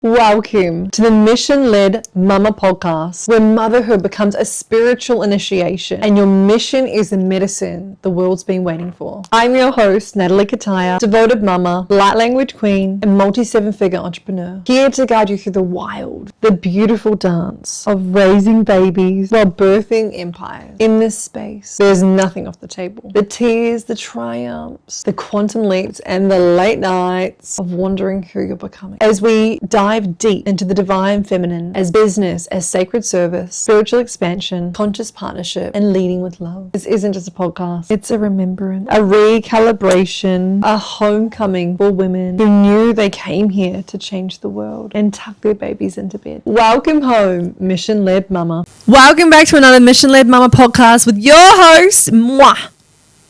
Welcome to the Mission-Led Mama podcast, where motherhood becomes a spiritual initiation and your mission is the medicine the world's been waiting for. I'm your host, Natalie Kataya, devoted mama, light language queen, and multi-seven-figure entrepreneur, here to guide you through the wild, the beautiful dance of raising babies while birthing empires. In this space, there's nothing off the table. The tears, the triumphs, the quantum leaps, and the late nights of wondering who you're becoming. As we dive deep into the divine feminine as business, as sacred service, spiritual expansion, conscious partnership, and leading with love. This isn't just a podcast. It's a remembrance, a recalibration, a homecoming for women who knew they came here to change the world and tuck their babies into bed. Welcome home, Mission-Led Mama. Welcome back to another Mission-Led Mama podcast with your host,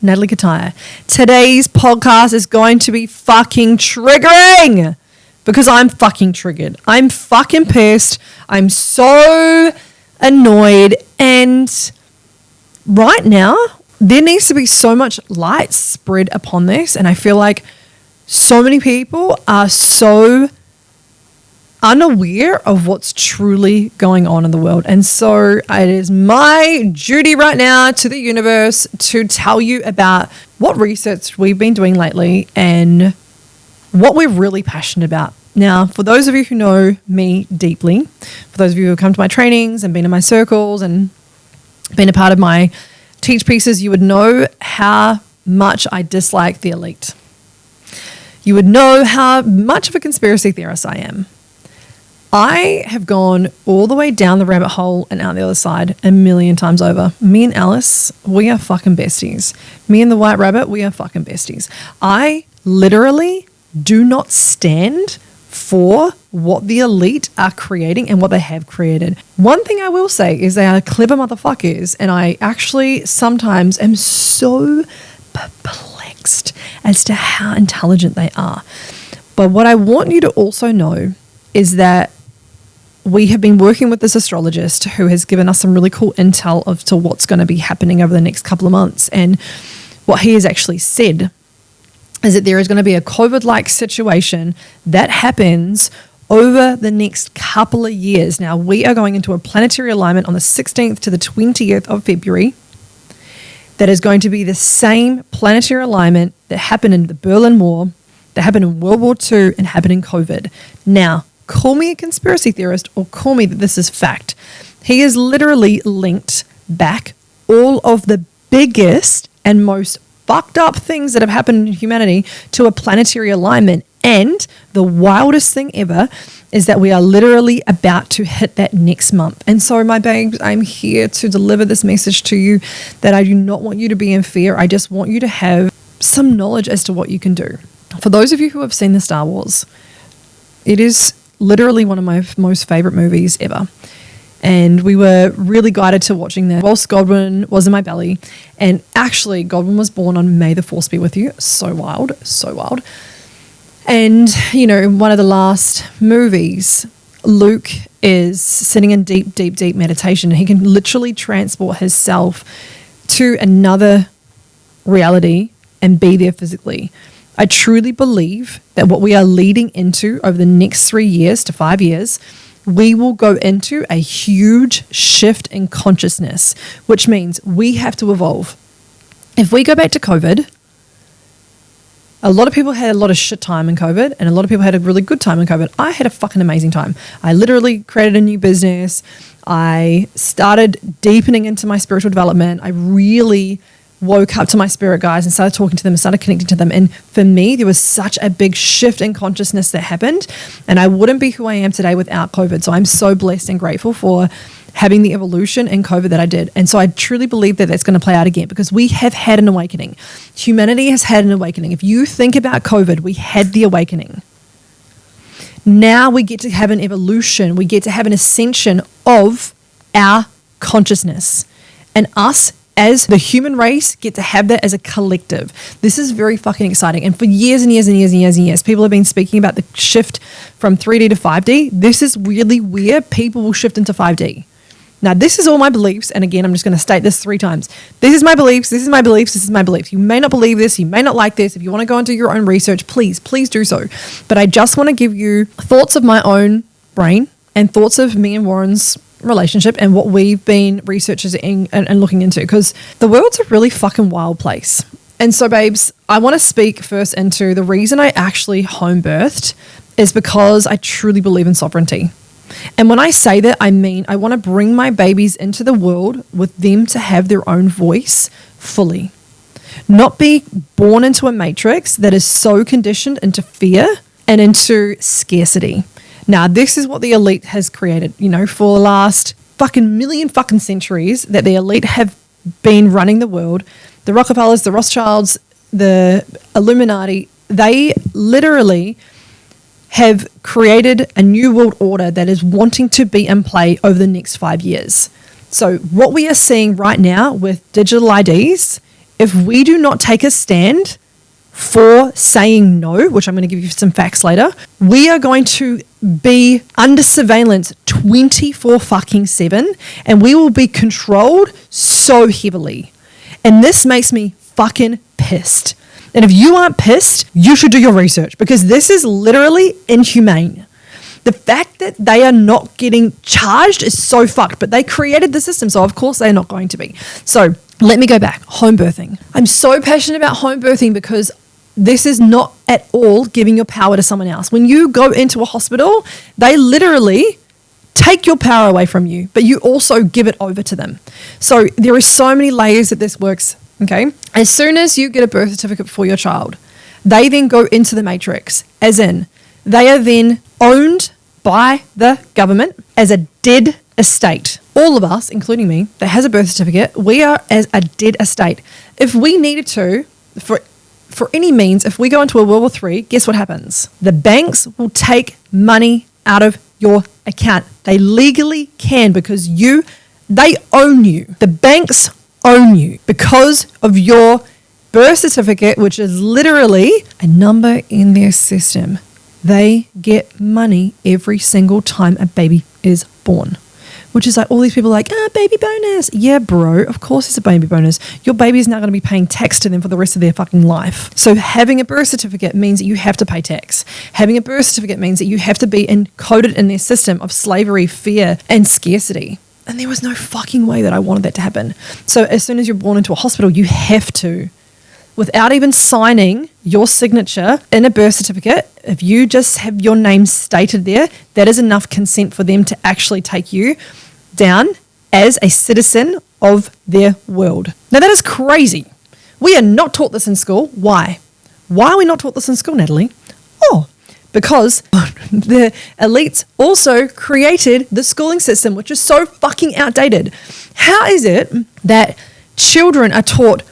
Natalie Kataya. Today's podcast is going to be fucking triggering. Because I'm fucking triggered. I'm fucking pissed. I'm so annoyed. And right now, there needs to be so much light spread upon this. And I feel like so many people are so unaware of what's truly going on in the world. And so it is my duty right now to the universe to tell you about what research we've been doing lately and what we're really passionate about. Now, for those of you who know me deeply, for those of you who have come to my trainings and been in my circles and been a part of my teach pieces, you would know how much I dislike the elite. You would know how much of a conspiracy theorist I am. I have gone all the way down the rabbit hole and out the other side a million times over. Me and Alice, we are fucking besties. Me and the white rabbit, we are fucking besties. I literally do not stand for what the elite are creating and what they have created. One thing I will say is they are clever motherfuckers, and I actually sometimes am so perplexed as to how intelligent they are. But what I want you to also know is that we have been working with this astrologist who has given us some really cool intel as to what's going to be happening over the next couple of months. And what he has actually said is that there is going to be a COVID-like situation that happens over the next couple of years. Now, we are going into a planetary alignment on the 16th to the 20th of February that is going to be the same planetary alignment that happened in the Berlin Wall, that happened in World War II, and happened in COVID. Now, call me a conspiracy theorist or call me that this is fact. He has literally linked back all of the biggest and most fucked up things that have happened in humanity to a planetary alignment. And the wildest thing ever is that we are literally about to hit that next month. And so, my babes, I'm here to deliver this message to you that I do not want you to be in fear. I just want you to have some knowledge as to what you can do. For those of you who have seen the Star Wars, it is literally one of my most favorite movies ever. And we were really guided to watching that whilst Godwin was in my belly. And actually, Godwin was born on May the Force be with you. So wild, so wild. And, you know, in one of the last movies, Luke is sitting in deep, deep, deep meditation. He can literally transport himself to another reality and be there physically. I truly believe that what we are leading into over the next 3 years to 5 years, we will go into a huge shift in consciousness, which means we have to evolve. If we go back to COVID, a lot of people had a lot of shit time in COVID and a lot of people had a really good time in COVID. I had a fucking amazing time. I literally created a new business. I started deepening into my spiritual development. I really woke up to my spirit guides and started talking to them and started connecting to them. And for me, there was such a big shift in consciousness that happened. And I wouldn't be who I am today without COVID. So I'm so blessed and grateful for having the evolution in COVID that I did. And so I truly believe that that's going to play out again because we have had an awakening. Humanity has had an awakening. If you think about COVID, we had the awakening. Now we get to have an evolution. We get to have an ascension of our consciousness. And us as the human race get to have that as a collective. This is very fucking exciting. And for years and years and years and years and years, people have been speaking about the shift from 3D to 5D. This is really where people will shift into 5D. Now, this is all my beliefs. And again, I'm just going to state this 3 times. This is my beliefs. This is my beliefs. This is my beliefs. You may not believe this. You may not like this. If you want to go and do your own research, please do so. But I just want to give you thoughts of my own brain and thoughts of me and Warren's relationship and what we've been researching and looking into, because the world's a really fucking wild place. And so, babes, I want to speak first into the reason I actually home birthed is because I truly believe in sovereignty. And when I say that, I mean I want to bring my babies into the world with them to have their own voice fully. Not be born into a matrix that is so conditioned into fear and into scarcity. Now, this is what the elite has created, for the last fucking million fucking centuries that the elite have been running the world. The Rockefellers, the Rothschilds, the Illuminati, they literally have created a new world order that is wanting to be in play over the next 5 years. So what we are seeing right now with digital IDs, if we do not take a stand for saying no, which I'm going to give you some facts later, we are going to be under surveillance 24/7, and we will be controlled so heavily. And this makes me fucking pissed. And if you aren't pissed, you should do your research, because this is literally inhumane. The fact that they are not getting charged is so fucked, but they created the system, so of course they're not going to be. So let me go back. Home birthing. I'm so passionate about home birthing because this is not at all giving your power to someone else. When you go into a hospital, they literally take your power away from you, but you also give it over to them. So there are so many layers that this works, okay? As soon as you get a birth certificate for your child, they then go into the matrix, as in they are then owned by the government as a dead estate. All of us, including me, that has a birth certificate, we are as a dead estate. If we needed to, for any means, if we go into a World War III, guess what happens? The banks will take money out of your account. They legally can, because they own you. The banks own you because of your birth certificate, which is literally a number in their system. They get money every single time a baby is born, which is like all these people are like, baby bonus. Yeah, bro, of course it's a baby bonus. Your baby is now going to be paying tax to them for the rest of their fucking life. So having a birth certificate means that you have to pay tax. Having a birth certificate means that you have to be encoded in their system of slavery, fear, and scarcity. And there was no fucking way that I wanted that to happen. So as soon as you're born into a hospital, you have to, without even signing your signature in a birth certificate, if you just have your name stated there, that is enough consent for them to actually take you down as a citizen of their world. Now that is crazy. We are not taught this in school. Why? Why are we not taught this in school, Natalie? Oh, because the elites also created the schooling system, which is so fucking outdated. How is it that children are taught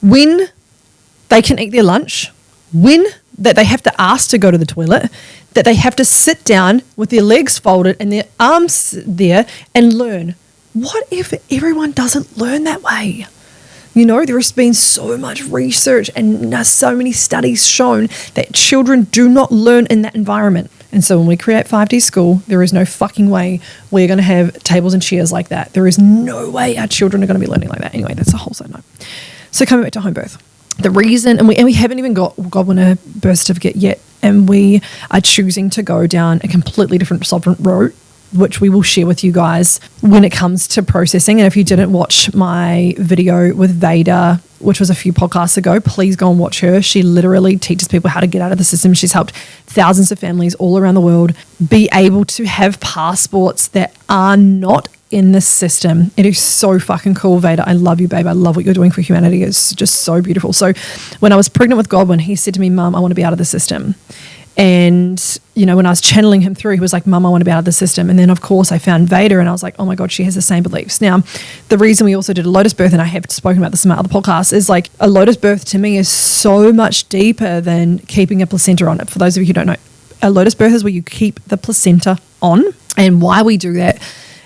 when they can eat their lunch, when that they have to ask to go to the toilet, that they have to sit down with their legs folded and their arms there and learn? What if everyone doesn't learn that way? There has been so much research and so many studies shown that children do not learn in that environment. And so when we create 5D school, there is no fucking way we're going to have tables and chairs like that. There is no way our children are going to be learning like that. Anyway, that's a whole side note. So coming back to home birth. The reason, and we haven't even got Godwin a birth certificate yet, and we are choosing to go down a completely different sovereign route, which we will share with you guys when it comes to processing. And if you didn't watch my video with Veda, which was a few podcasts ago, please go and watch her. She literally teaches people how to get out of the system. She's helped thousands of families all around the world be able to have passports that are not in the system. It is so fucking cool, Veda. I love you, babe. I love what you're doing for humanity. It's just so beautiful. So when I was pregnant with Godwin, he said to me, Mum, I want to be out of the system. And, when I was channeling him through, he was like, Mum, I want to be out of the system. And then, of course, I found Veda and I was like, oh my God, she has the same beliefs. Now, the reason we also did a lotus birth, and I have spoken about this in my other podcasts, is like a lotus birth to me is so much deeper than keeping a placenta on it. For those of you who don't know, a lotus birth is where you keep the placenta on. And why we do that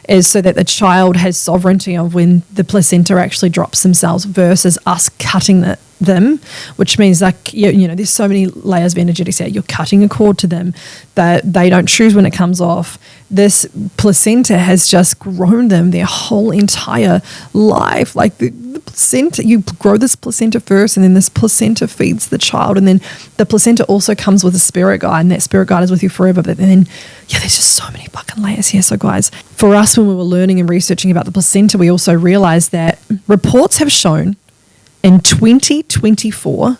is so that the child has sovereignty of when the placenta actually drops themselves versus us cutting them, which means like, you know, there's so many layers of energetics here. You're cutting a cord to them that they don't choose when it comes off. This placenta has just grown them their whole entire life. Like the placenta, you grow this placenta first, and then this placenta feeds the child, and then the placenta also comes with a spirit guide, and that spirit guide is with you forever. But then, yeah, there's just so many fucking layers here. So guys, for us, when we were learning and researching about the placenta, we also realized that reports have shown in 2024,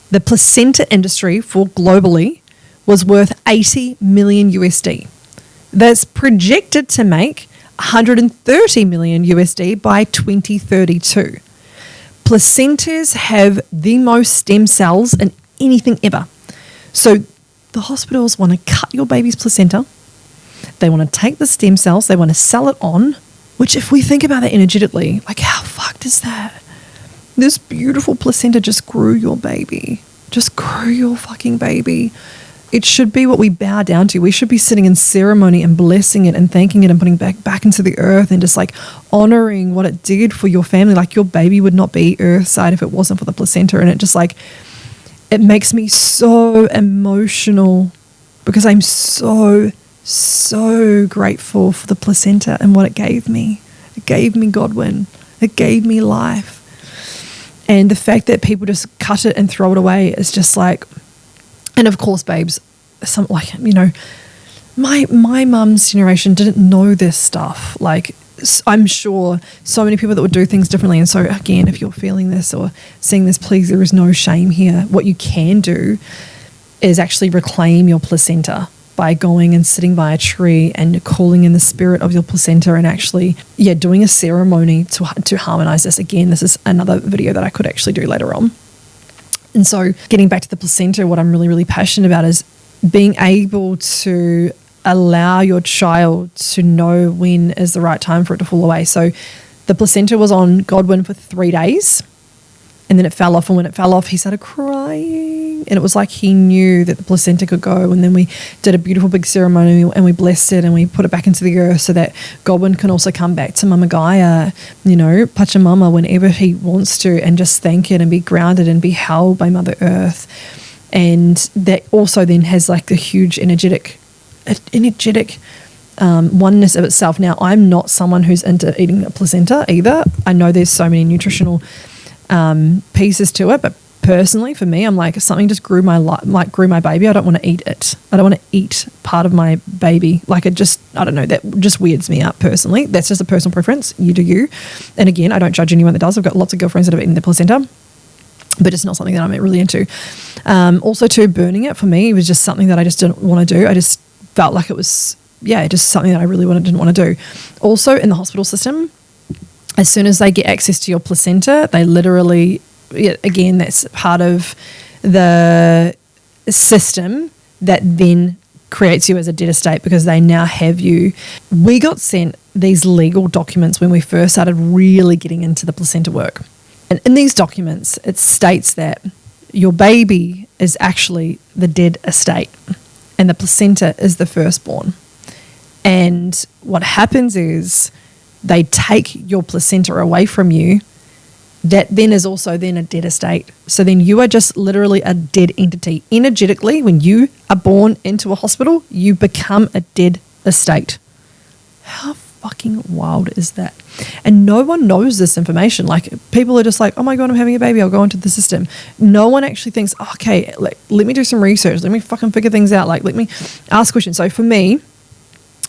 the placenta industry for globally was worth 80 million USD. That's projected to make 130 million USD by 2032. Placentas have the most stem cells in anything ever. So the hospitals want to cut your baby's placenta. They want to take the stem cells. They want to sell it on, which if we think about that energetically, like how fucked is that? This beautiful placenta just grew your baby. Just grew your fucking baby. It should be what we bow down to. We should be sitting in ceremony and blessing it and thanking it and putting back into the earth and just like honoring what it did for your family. Like your baby would not be earthside if it wasn't for the placenta. And it just like, it makes me so emotional because I'm so grateful for the placenta and what it gave me. It gave me Godwin. It gave me life. And the fact that people just cut it and throw it away is just like, and of course, babes, some like, you know, my mum's generation didn't know this stuff. Like, I'm sure so many people that would do things differently. And so again, if you're feeling this or seeing this, please, there is no shame here. What you can do is actually reclaim your placenta by going and sitting by a tree and calling in the spirit of your placenta and actually, doing a ceremony to harmonize this. Again, this is another video that I could actually do later on. And so getting back to the placenta, what I'm really, really passionate about is being able to allow your child to know when is the right time for it to fall away. So the placenta was on Godwin for 3 days. And then it fell off, and when it fell off, he started crying. And it was like he knew that the placenta could go. And then we did a beautiful big ceremony, and we blessed it, and we put it back into the earth so that Godwin can also come back to Mama Gaia, you know, Pachamama, whenever he wants to, and just thank it and be grounded and be held by Mother Earth. And that also then has like the huge energetic oneness of itself. Now, I'm not someone who's into eating a placenta either. I know there's so many nutritional pieces to it, but personally for me, I'm like, if something just grew my baby, I don't want to eat it. I don't want to eat part of my baby. Like it just, I don't know, that just weirds me out personally. That's just a personal preference. You do you. And again, I don't judge anyone that does. I've got lots of girlfriends that have eaten the placenta, but it's not something that I'm really into. Also too, burning it for me was just something that I just didn't want to do. I just felt like it was, just something that I really didn't want to do. Also in the hospital system, as soon as they get access to your placenta, they literally, again, that's part of the system that then creates you as a dead estate because they now have you. We got sent these legal documents when we first started really getting into the placenta work. And in these documents, it states that your baby is actually the dead estate and the placenta is the firstborn. And what happens is they take your placenta away from you. That then is also then a dead estate. So then you are just literally a dead entity. Energetically, when you are born into a hospital, you become a dead estate. How fucking wild is that? And no one knows this information. Like people are just like, oh my God, I'm having a baby. I'll go into the system. No one actually thinks, okay, like, let me do some research. Let me fucking figure things out. Like, let me ask questions. So for me,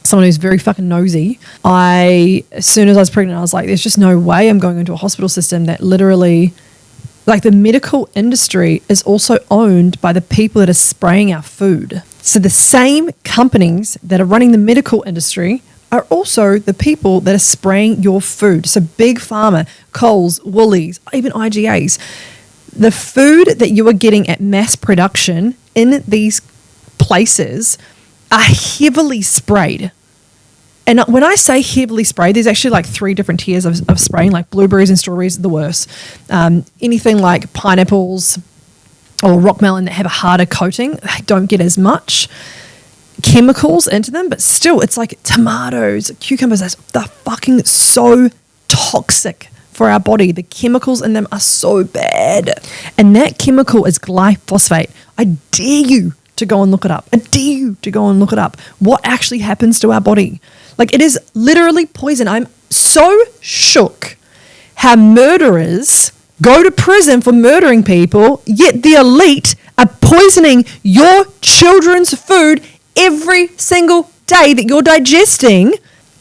someone who's very fucking nosy, as soon as I was pregnant, I was like, there's just no way I'm going into a hospital system that literally, like the medical industry is also owned by the people that are spraying our food. So the same companies that are running the medical industry are also the people that are spraying your food. So Big Pharma, Coles, Woolies, even IGAs. The food that you are getting at mass production in these places are heavily sprayed. And when I say heavily sprayed, there's actually like 3 different tiers of spraying, like blueberries and strawberries, the worst. Anything like pineapples or rock melon that have a harder coating, they don't get as much chemicals into them, but still it's like tomatoes, cucumbers, they're fucking so toxic for our body. The chemicals in them are so bad. And that chemical is glyphosate. I dare you to go and look it up. I dare you to go and look it up. What actually happens to our body? Like, it is literally poison. I'm so shook how murderers go to prison for murdering people, yet the elite are poisoning your children's food every single day that you're digesting,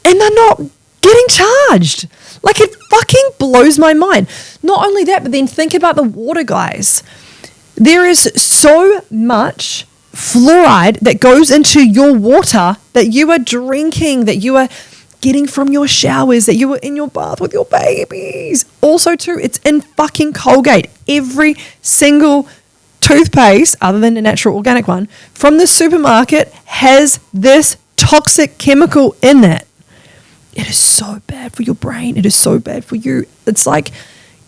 and they're not getting charged. Like, it fucking blows my mind. Not only that, but then think about the water, guys. There is so much fluoride that goes into your water that you are drinking, that you are getting from your showers, that you were in your bath with your babies. Also, too, it's in fucking Colgate. Every single toothpaste, other than the natural organic one, from the supermarket has this toxic chemical in it. It is so bad for your brain. It is so bad for you. It's like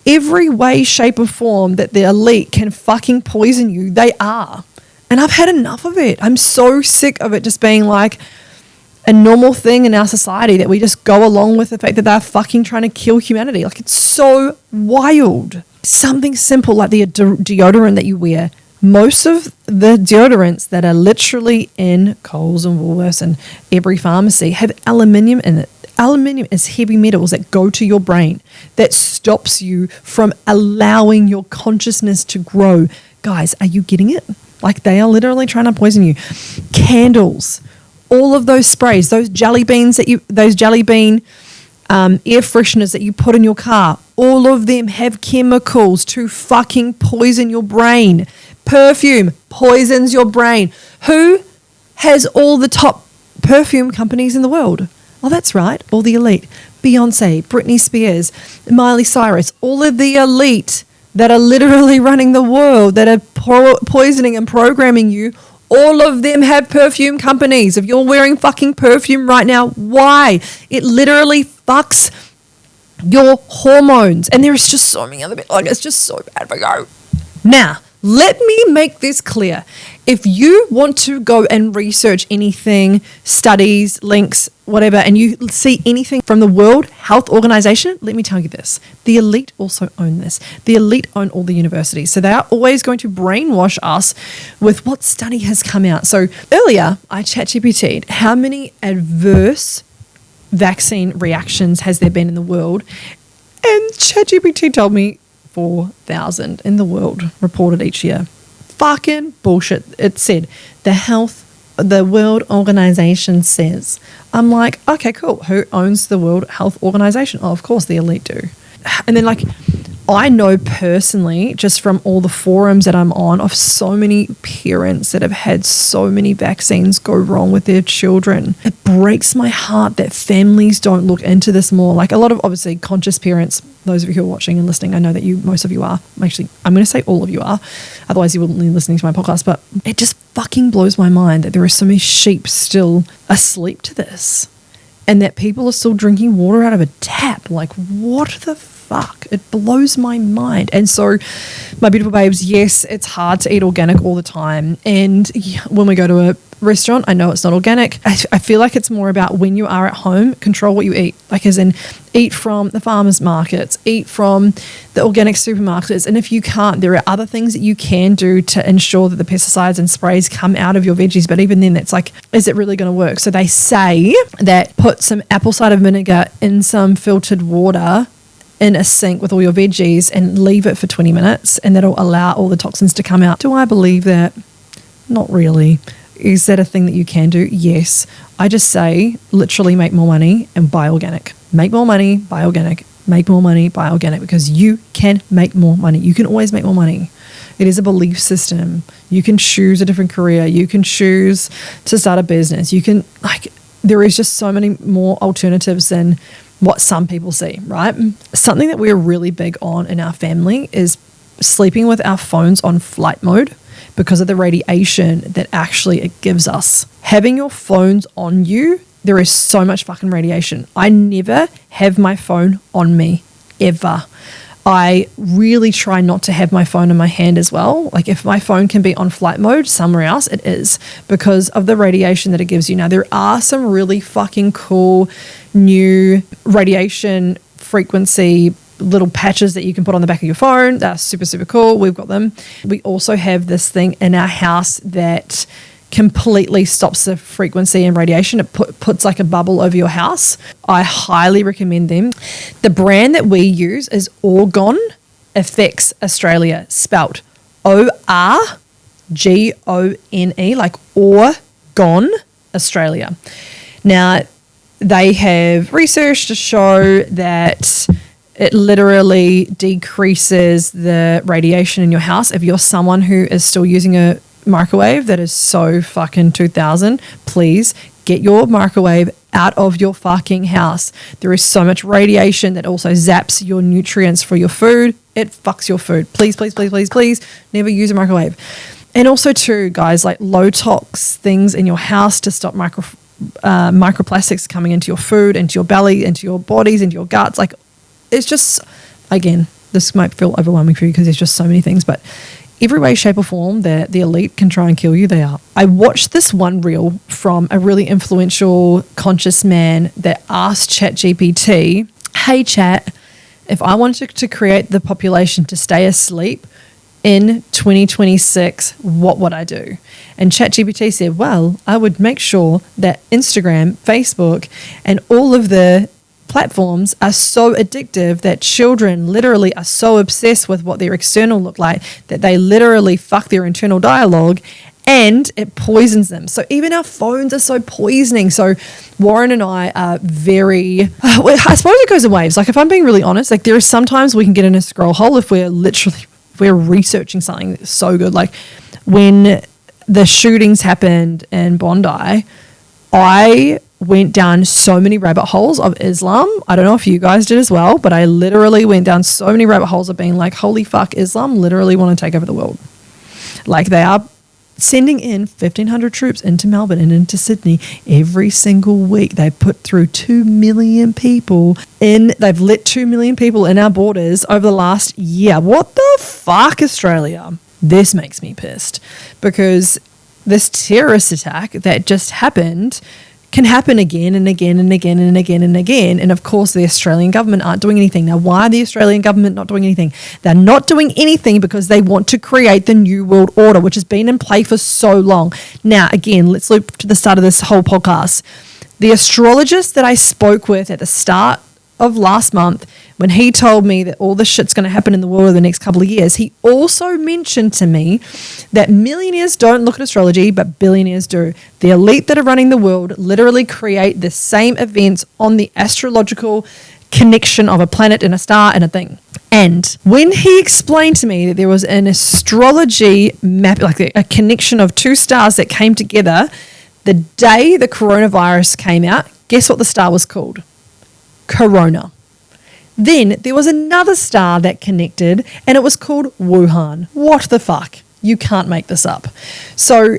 every way, shape, or form that the elite can fucking poison you, they are. And I've had enough of it. I'm so sick of it just being like a normal thing in our society that we just go along with the fact that they're fucking trying to kill humanity. Like, it's so wild. Something simple like the deodorant that you wear. Most of the deodorants that are literally in Coles and Woolworths and every pharmacy have aluminium in it. Aluminium is heavy metals that go to your brain, that stops you from allowing your consciousness to grow. Guys, are you getting it? Like, they are literally trying to poison you. Candles, all of those sprays, those jelly bean air fresheners that you put in your car, all of them have chemicals to fucking poison your brain. Perfume poisons your brain. Who has all the top perfume companies in the world? Oh, that's right, all the elite. Beyonce, Britney Spears, Miley Cyrus, all of the elite that are literally running the world, that are poisoning and programming you. All of them have perfume companies. If you're wearing fucking perfume right now, why? It literally fucks your hormones. And there's just so many other bits. Like, it's just so bad for you. Now, let me make this clear. If you want to go and research anything, studies, links, whatever, and you see anything from the World Health Organization, let me tell you this. The elite also own this. The elite own all the universities. So they are always going to brainwash us with what study has come out. So earlier, I ChatGPT'd how many adverse vaccine reactions has there been in the world? And ChatGPT told me 4,000 in the world reported each year. Fucking bullshit. It said the World Organization says. I'm like, okay, cool. Who owns the World Health Organization? Oh, of course, the elite do. And then, like, I know personally, just from all the forums that I'm on, of so many parents that have had so many vaccines go wrong with their children. It breaks my heart that families don't look into this more. Like, a lot of, obviously, conscious parents, those of you who are watching and listening, I know that most of you are. Actually, I'm going to say all of you are. Otherwise, you wouldn't be listening to my podcast. But it just fucking blows my mind that there are so many sheep still asleep to this. And that people are still drinking water out of a tap. Like, what the fuck? It blows my mind. And so, my beautiful babes, yes, it's hard to eat organic all the time. And when we go to a restaurant, I know it's not organic. I feel like it's more about when you are at home, control what you eat. Like, as in, eat from the farmers markets, eat from the organic supermarkets. And if you can't, there are other things that you can do to ensure that the pesticides and sprays come out of your veggies. But even then, it's like, is it really going to work? So they say that put some apple cider vinegar in some filtered water in a sink with all your veggies and leave it for 20 minutes, and that'll allow all the toxins to come out. Do I believe that? Not really. Is that a thing that you can do? Yes. I just say literally make more money and buy organic. Make more money, buy organic. Make more money, buy organic, because you can make more money. You can always make more money. It is a belief system. You can choose a different career. You can choose to start a business. You can, like, there is just so many more alternatives than what some people see, right? Something that we're really big on in our family is sleeping with our phones on flight mode because of the radiation that actually it gives us. Having your phones on you, there is so much fucking radiation. I never have my phone on me, ever. I really try not to have my phone in my hand as well. Like, if my phone can be on flight mode somewhere else, it is, because of the radiation that it gives you. Now, there are some really fucking cool new radiation frequency little patches that you can put on the back of your phone. They're super, super cool. We've got them. We also have this thing in our house that completely stops the frequency and radiation. It puts like a bubble over your house. I highly recommend them. The brand that we use is Orgone Effects Australia, spelt Orgone, like Orgone Australia. Now, they have research to show that it literally decreases the radiation in your house. If you're someone who is still using a microwave that is so fucking 2000, please get your microwave out of your fucking house. There is so much radiation that also zaps your nutrients for your food. It fucks your food. Please, please, please, please, please never use a microwave. And also too, guys, like low tox things in your house to stop microplastics coming into your food, into your belly, into your bodies, into your guts. Like, it's just, again, this might feel overwhelming for you because there's just so many things, but every way, shape or form that the elite can try and kill you, they are. I watched this one reel from a really influential conscious man that asked ChatGPT, hey Chat, if I wanted to create the population to stay asleep in 2026, what would I do? And ChatGPT said, well, I would make sure that Instagram, Facebook, and all of the platforms are so addictive that children literally are so obsessed with what their external look like that they literally fuck their internal dialogue, and it poisons them. So even our phones are so poisoning. So Warren and I are very, I suppose it goes in waves. Like if I'm being really honest, like there are sometimes we can get in a scroll hole if we're researching something that's so good. Like when the shootings happened in Bondi, I went down so many rabbit holes of Islam. I don't know if you guys did as well, but I literally went down so many rabbit holes of being like, holy fuck, Islam literally want to take over the world. Like they are sending in 1,500 troops into Melbourne and into Sydney every single week. They put through 2 million people in, they've let 2 million people in our borders over the last year. What the fuck, Australia? This makes me pissed because this terrorist attack that just happened can happen again and again and again and again and again. And of course, the Australian government aren't doing anything. Now, why are the Australian government not doing anything? They're not doing anything because they want to create the New World Order, which has been in play for so long. Now, again, let's look to the start of this whole podcast. The astrologist that I spoke with at the start of last month, when he told me that all this shit's going to happen in the world over the next couple of years, he also mentioned to me that millionaires don't look at astrology, but billionaires do. The elite that are running the world literally create the same events on the astrological connection of a planet and a star and a thing. And when he explained to me that there was an astrology map, like a connection of two stars that came together, the day the coronavirus came out, guess what the star was called? Corona. Then there was another star that connected and it was called Wuhan. What the fuck? You can't make this up. So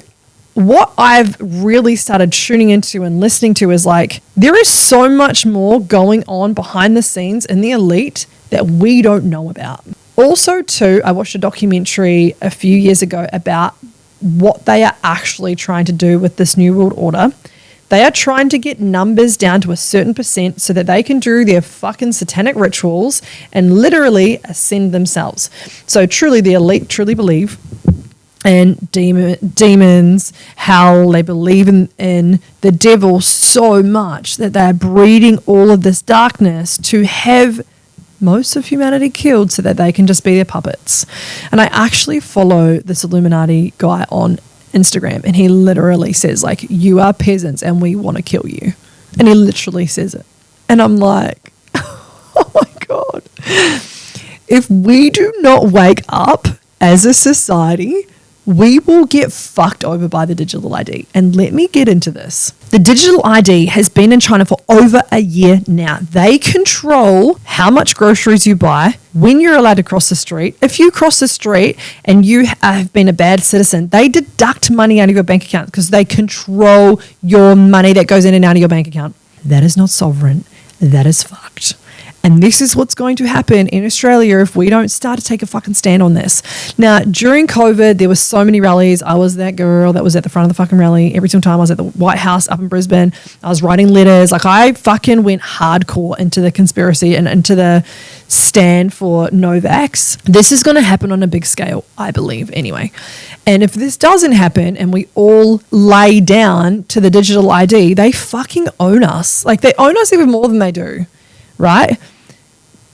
what I've really started tuning into and listening to is like, there is so much more going on behind the scenes in the elite that we don't know about. Also too, I watched a documentary a few years ago about what they are actually trying to do with this New World Order. They are trying to get numbers down to a certain percent so that they can do their fucking satanic rituals and literally ascend themselves. So truly, the elite truly believe in demons, hell. They believe in the devil so much that they're breeding all of this darkness to have most of humanity killed so that they can just be their puppets. And I actually follow this Illuminati guy on Instagram, and he literally says like, you are peasants and we want to kill you. And he literally says it. And I'm like, oh my God. If we do not wake up as a society, we will get fucked over by the digital ID. And let me get into this. The digital ID has been in China for over a year now. They control how much groceries you buy, when you're allowed to cross the street. If you cross the street and you have been a bad citizen, they deduct money out of your bank account because they control your money that goes in and out of your bank account. That is not sovereign. That is fucked. And this is what's going to happen in Australia if we don't start to take a fucking stand on this. Now, during COVID, there were so many rallies. I was that girl that was at the front of the fucking rally. Every single time I was at the White House up in Brisbane, I was writing letters. Like, I fucking went hardcore into the conspiracy and into the stand for no vax. This is going to happen on a big scale, I believe, anyway. And if this doesn't happen and we all lay down to the digital ID, they fucking own us. Like, they own us even more than they do, right?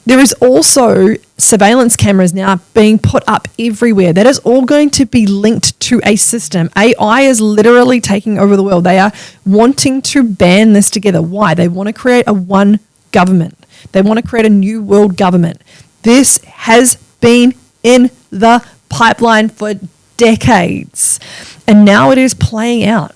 There is also surveillance cameras now being put up everywhere. That is all going to be linked to a system. AI is literally taking over the world. They are wanting to band this together. Why? They want to create a one government. They want to create a new world government. This has been in the pipeline for decades, and now it is playing out.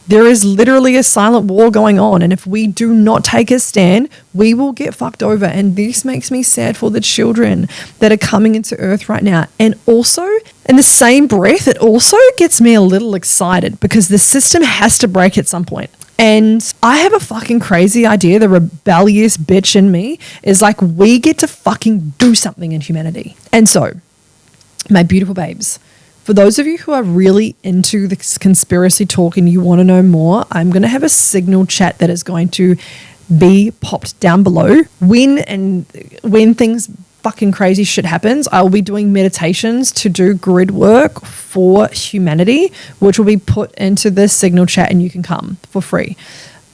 There is literally a silent war going on, and if we do not take a stand, we will get fucked over. And this makes me sad for the children that are coming into Earth right now. And also, in the same breath, it also gets me a little excited because the system has to break at some point. And I have a fucking crazy idea. The rebellious bitch in me is like, we get to fucking do something in humanity. And so, my beautiful babes, for those of you who are really into this conspiracy talk and you want to know more, I'm going to have a signal chat that is going to be popped down below. When things fucking crazy shit happens, I will be doing meditations to do grid work for humanity, which will be put into this signal chat and you can come for free.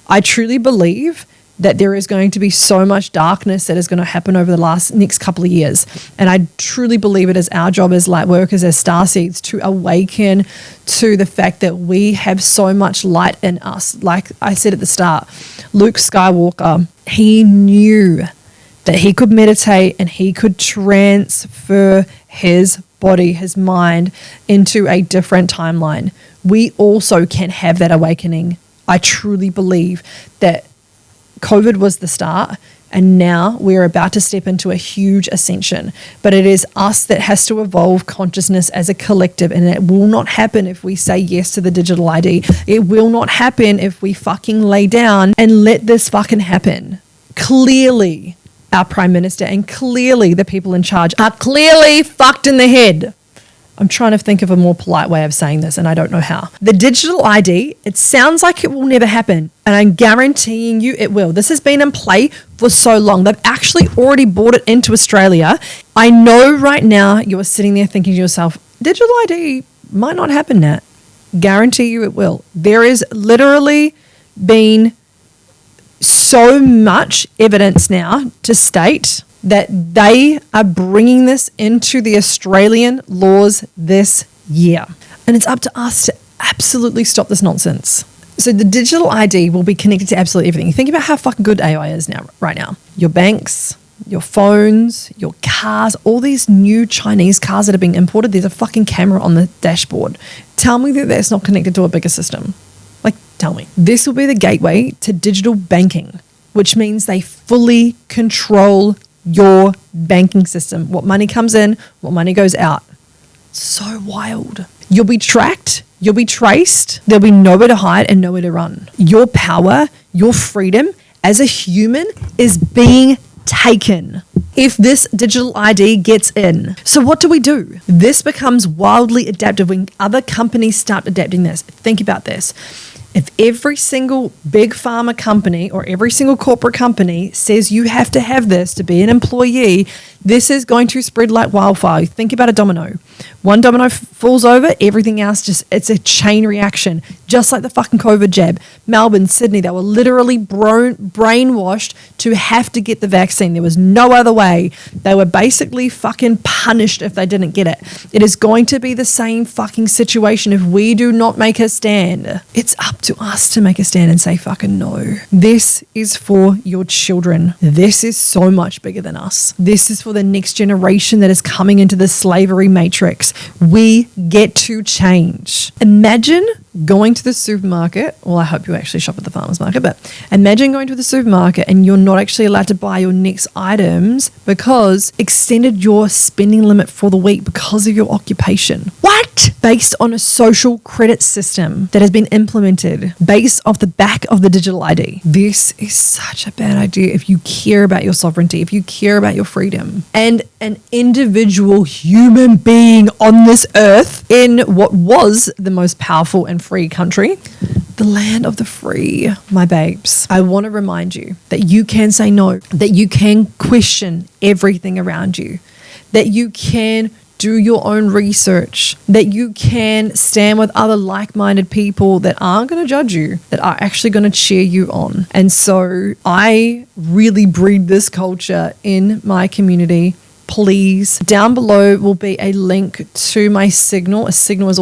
I truly believe that there is going to be so much darkness that is going to happen over the next couple of years. And I truly believe it is our job as light workers, as starseeds, to awaken to the fact that we have so much light in us. Like I said at the start, Luke Skywalker, he knew that he could meditate and he could transfer his body, his mind, into a different timeline. We also can have that awakening. I truly believe that COVID was the start, and now we're about to step into a huge ascension. But it is us that has to evolve consciousness as a collective, and it will not happen if we say yes to the digital ID. It will not happen if we fucking lay down and let this fucking happen. Clearly, our Prime Minister and clearly the people in charge are clearly fucked in the head. I'm trying to think of a more polite way of saying this, and I don't know how. The digital ID, it sounds like it will never happen, and I'm guaranteeing you it will. This has been in play for so long. They've actually already brought it into Australia. I know right now you are sitting there thinking to yourself, digital ID might not happen, Nat. Guarantee you it will. There is literally been so much evidence now to state that they are bringing this into the Australian laws this year. And it's up to us to absolutely stop this nonsense. So the digital ID will be connected to absolutely everything. Think about how fucking good AI is now, right now. Your banks, your phones, your cars, all these new Chinese cars that are being imported, there's a fucking camera on the dashboard. Tell me that that's not connected to a bigger system. Like, tell me. This will be the gateway to digital banking, which means they fully control your banking system. What money comes in, what money goes out. So wild. You'll be tracked, you'll be traced, there'll be nowhere to hide and nowhere to run. Your power, your freedom as a human is being taken if this digital ID gets in. So what do? This becomes wildly adaptive when other companies start adapting this. Think about this. If every single big pharma company or every single corporate company says you have to have this to be an employee, this is going to spread like wildfire. Think about a domino. One domino falls over, everything else it's a chain reaction, just like the fucking COVID jab. Melbourne, Sydney, they were literally brainwashed to have to get the vaccine. There was no other way. They were basically fucking punished if they didn't get it. It is going to be the same fucking situation if we do not make a stand. It's up to us to make a stand and say fucking no. This is for your children. This is so much bigger than us. This is for the next generation that is coming into the slavery matrix. We get to change. Imagine going to the supermarket. Well, I hope you actually shop at the farmer's market, but imagine going to the supermarket and you're not actually allowed to buy your next items because extended your spending limit for the week because of your occupation. What? Based on a social credit system that has been implemented based off the back of the digital ID. This is such a bad idea if you care about your sovereignty, if you care about your freedom. And an individual human being on this earth in what was the most powerful and free country, the land of the free, my babes. I want to remind you that you can say no, that you can question everything around you, that you can do your own research, that you can stand with other like-minded people that aren't going to judge you, that are actually going to cheer you on. And so I really breed this culture in my community. Please, down below will be a link to my Signal. Signal is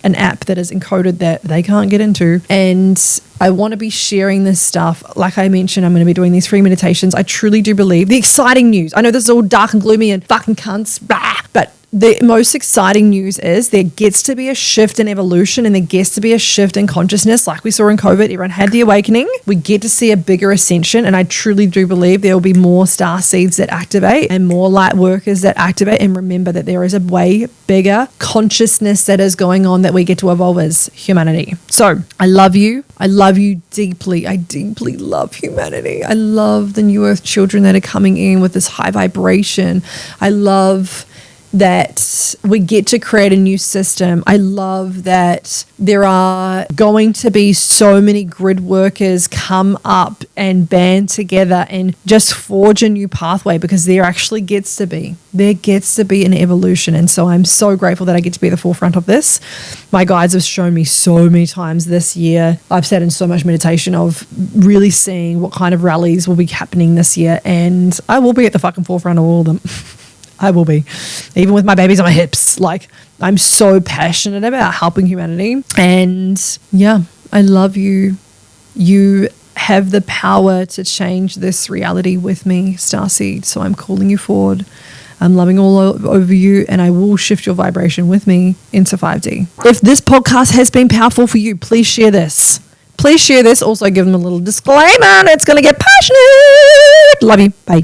an app that is encoded that they can't get into. And I want to be sharing this stuff. Like I mentioned, I'm going to be doing these free meditations. I truly do believe the exciting news. I know this is all dark and gloomy and fucking cunts, but the most exciting news is there gets to be a shift in evolution and there gets to be a shift in consciousness. Like we saw in COVID, everyone had the awakening. We get to see a bigger ascension. And I truly do believe there will be more star seeds that activate and more light workers that activate. And remember that there is a way bigger consciousness that is going on that we get to evolve as humanity. So I love you. I love you deeply. I deeply love humanity. I love the new earth children that are coming in with this high vibration. I love that we get to create a new system. I love that there are going to be so many grid workers come up and band together and just forge a new pathway because there gets to be an evolution. And so I'm so grateful that I get to be at the forefront of this. My guides have shown me so many times this year. I've sat in so much meditation of really seeing what kind of rallies will be happening this year. And I will be at the fucking forefront of all of them. I will be, even with my babies on my hips. Like, I'm so passionate about helping humanity. And yeah, I love you. You have the power to change this reality with me, Starseed. So I'm calling you forward. I'm loving all over you, and I will shift your vibration with me into 5D. If this podcast has been powerful for you, please share this. Please share this. Also give them a little disclaimer. It's going to get passionate. Love you. Bye.